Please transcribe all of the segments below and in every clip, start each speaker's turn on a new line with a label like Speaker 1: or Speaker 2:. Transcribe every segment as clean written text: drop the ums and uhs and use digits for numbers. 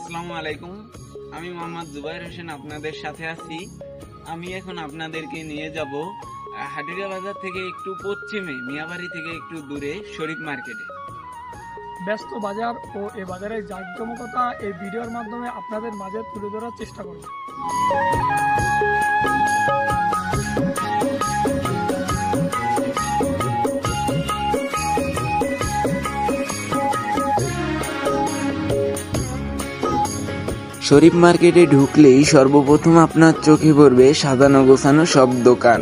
Speaker 1: আসসালামু আলাইকুম। আমি মোহাম্মদ জুবাইর হোসেন আপনাদের সাথে আছি। আমি এখন আপনাদেরকে নিয়ে যাব হাটিরা বাজার থেকে একটু পশ্চিমে, মিয়াবাড়ি থেকে একটু দূরে শরীফ মার্কেটে।
Speaker 2: ব্যস্ত বাজার ও এ বাজারের জাঁকজমকতা এই ভিডিওর মাধ্যমে আপনাদের মাঝে তুলে ধরার চেষ্টা করব।
Speaker 3: শরীফ মার্কেটে ঢুকলেই সর্বপ্রথম আপনার চোখে পড়বে সাজানো গোছানো সব দোকান।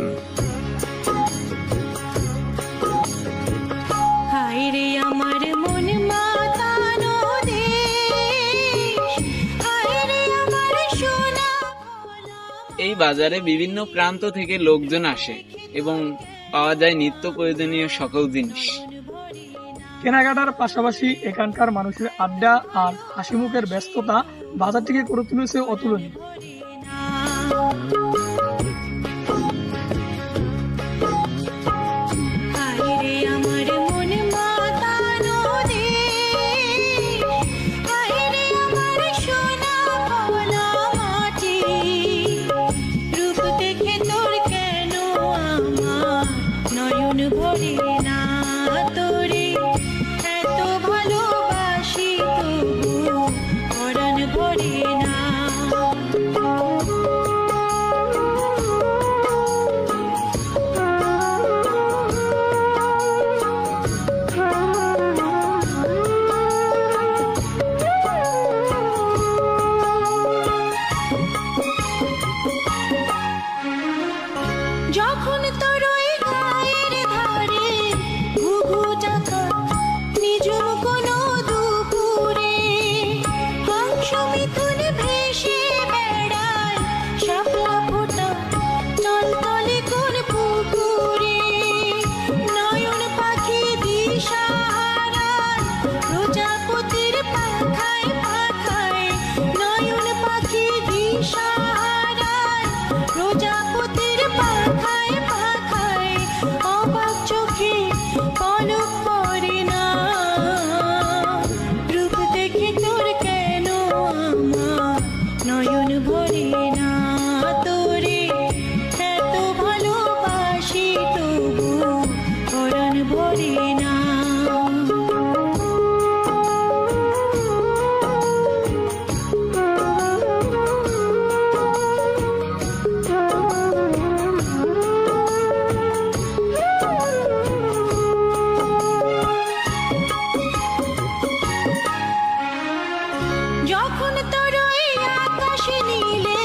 Speaker 1: এই বাজারে বিভিন্ন প্রান্ত থেকে লোকজন আসে এবং পাওয়া যায় নিত্য প্রয়োজনীয় সকল জিনিস।
Speaker 2: কেনাকাটার পাশাপাশি এখানকার মানুষের আড্ডা আর হাসিমুখের ব্যস্ততা বাজারটিকে করে তুলেছে অতুলনীয়।
Speaker 4: যখন তোর ওই গায়ের ধারে ঘুঘু চাকা নিজম কোনো দুপুরে হংস মিথুন ভেসে বেড়ায় শাপলা ফোটা চলতলে কোন পুকুরে নয়ন পাখি দিশাহারায় প্রজাপতির পাখায় পাখায় নয়ন পাখি দিশাহারায় প্রজাপতির পাখায় পাখায় অবাক চোখে পলক পড়ে না রূপ দেখে তোর কেন আমার নয়ন ভরে না তোরে এত ভালোবাসি তবু পরাণ ভরে না। যখন তোর ওই আকাশ নীলে